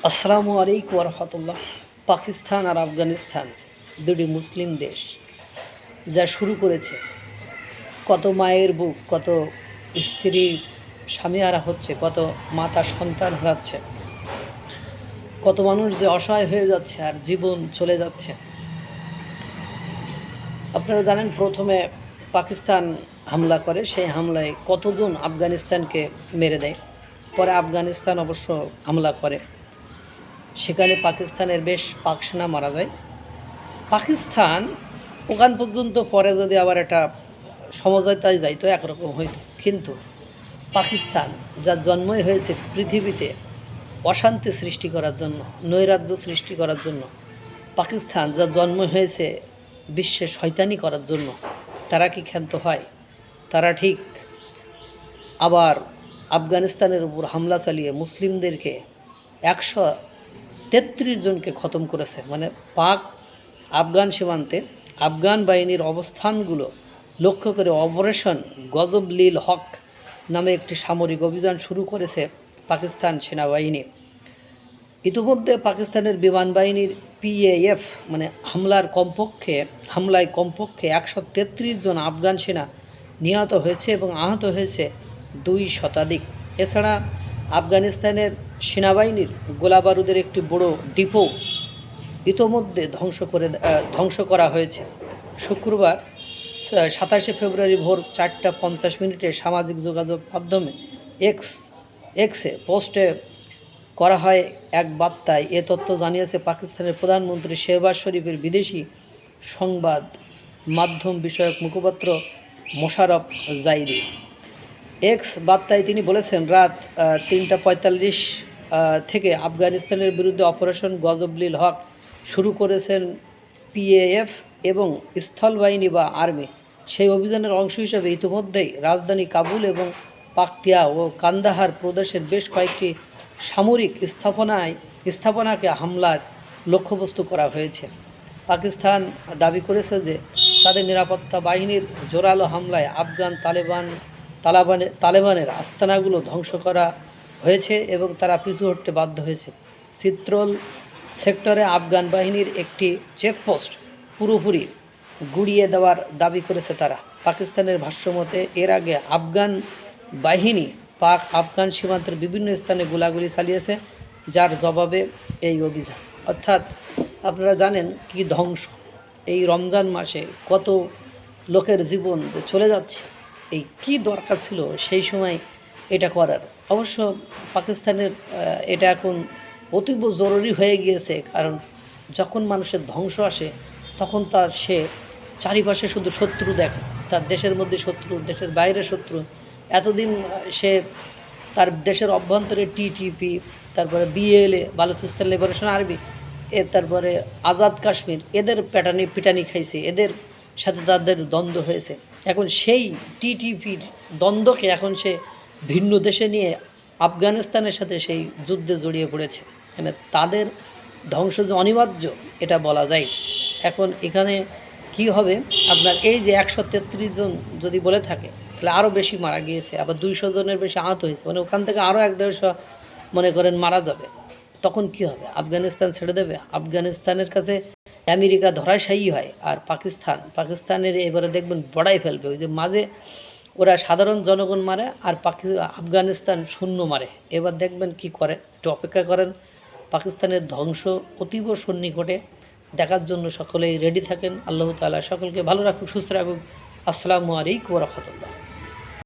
আসসালামু আলাইকুম রহমতুল্লাহ। পাকিস্তান আর আফগানিস্তান দুটি মুসলিম দেশ যা শুরু করেছে, কত মায়ের বুক, কত স্ত্রী স্বামী হারা হচ্ছে, কত মাতা সন্তান হারাচ্ছে, কত মানুষ যে অসহায় হয়ে যাচ্ছে আর জীবন চলে যাচ্ছে। আপনারা জানেন, প্রথমে পাকিস্তান হামলা করে, সেই হামলায় কতজন আফগানিস্তানকে মেরে দেয়। পরে আফগানিস্তান অবশ্য হামলা করে, সেখানে পাকিস্তানের বেশ পাক সেনা মারা যায়। পাকিস্তান ওখান পর্যন্ত পরে যদি আবার একটা সমঝোতায় যাইতো একরকম হইতো, কিন্তু পাকিস্তান যার জন্মই হয়েছে পৃথিবীতে অশান্তি সৃষ্টি করার জন্য, নৈরাজ্য সৃষ্টি করার জন্য, পাকিস্তান যার জন্ম হয়েছে বিশ্বে শয়তানি করার জন্য, তারা কি ক্ষান্ত হয়? তারা ঠিক আবার আফগানিস্তানের উপর হামলা চালিয়ে মুসলিমদেরকে 133 জনকে খতম করেছে। মানে পাক আফগান সীমান্তে আফগান বাহিনীর অবস্থানগুলো লক্ষ্য করে অপারেশন গজব-লীল হক নামে একটি সামরিক অভিযান শুরু করেছে পাকিস্তান সেনাবাহিনী। ইতিমধ্যে পাকিস্তানের বিমান বাহিনীর PAF মানে হামলায় কমপক্ষে 133 জন আফগান সেনা নিহত হয়েছে এবং আহত হয়েছে 2 শতাধিক। এছাড়া আফগানিস্তানের সেনাবাহিনীর গোলাবারুদের একটি বড় ডিপো ইতোমধ্যে ধ্বংস করা হয়েছে। শুক্রবার 27শে ফেব্রুয়ারি ভোর 4:50 সামাজিক যোগাযোগ মাধ্যমে এক্সে পোস্টে করা হয় এক বার্তায় এ তথ্য জানিয়েছে পাকিস্তানের প্রধানমন্ত্রী শেহবাজ শরীফের বিদেশি সংবাদ মাধ্যম বিষয়ক মুখপাত্র মোশাররফ জাইদি। এক্স বার্তায় তিনি বলেছেন, রাত 3:45 থেকে আফগানিস্তানের বিরুদ্ধে অপারেশন গজব-লীল হক শুরু করেছেন PAF এবং স্থলবাহিনী বা আর্মি। সেই অভিযানের অংশ হিসেবে ইতিমধ্যেই রাজধানী কাবুল এবং পাকটিয়া ও কান্দাহার প্রদেশের বেশ কয়েকটি সামরিক স্থাপনাকে হামলার লক্ষ্যবস্তু করা হয়েছে। পাকিস্তান দাবি করেছে যে তাদের নিরাপত্তা বাহিনীর জোরালো হামলায় আফগান তালেবানের আস্তানাগুলো ধ্বংস করা হয়েছে এবং তারা পিছু হটতে বাধ্য হয়েছে। চিত্রল সেক্টরে আফগান বাহিনীর একটি চেকপোস্ট পুরোপুরি গুড়িয়ে দেওয়ার দাবি করেছে তারা। পাকিস্তানের ভাষ্যমতে এর আগে আফগান বাহিনী আফগান সীমান্তের বিভিন্ন স্থানে গোলাগুলি চালিয়েছে, যার জবাবে এই অভিযান। অর্থাৎ আপনারা জানেন কি ধ্বংস, এই রমজান মাসে কত লোকের জীবন যে চলে যাচ্ছে, এই কি দরকার ছিল সেই সময় এটা করার। অবশ্য পাকিস্তানের এটা এখন অতীব জরুরি হয়ে গিয়েছে, কারণ যখন মানুষের ধ্বংস আসে তখন সে চারিপাশে শুধু শত্রু দেখে, তার দেশের মধ্যে শত্রু, দেশের বাইরে শত্রু। এতদিন সে তার দেশের অভ্যন্তরে TTP, তারপরে BLA বালুচিস্তান লিবারেশন আর্মি, তারপরে আজাদ কাশ্মীর, এদের পিটানি খাইছে, এদের সাথে তাদের দ্বন্দ্ব হয়েছে। এখন সেই TTPর দ্বন্দ্বকে এখন সে ভিন্ন দেশে নিয়ে আফগানিস্তানের সাথে সেই যুদ্ধে জড়িয়ে পড়েছে। মানে তাদের ধ্বংস যে অনিবার্য এটা বলা যায়। এখন এখানে কি হবে, আপনার এই যে 133 জন যদি বলে থাকে, তাহলে আরও বেশি মারা গিয়েছে, আবার 200 জনের বেশি আহত হয়েছে, মানে ওখান থেকে আরও 150 মনে করেন মারা যাবে। তখন কি হবে? আফগানিস্তান ছেড়ে দেবে? আফগানিস্তানের কাছে আমেরিকা ধরাশায়ী হয়, আর পাকিস্তানের এবারে দেখবেন বড়াই ফেলবে। ওই যে মাঝে ওরা সাধারণ জনগণ মারে আর আফগানিস্তান শূন্য মারে। এবার দেখবেন কি করে, একটু অপেক্ষা করেন। পাকিস্তানের ধ্বংস অতীব সন্নিকটে, দেখার জন্য সকলেই রেডি থাকেন। আল্লাহ তাআলা সকলকে ভালো রাখুক, সুস্থ রাখুক। আসসালামু আলাইকুম ওয়া রাহমাতুল্লাহ।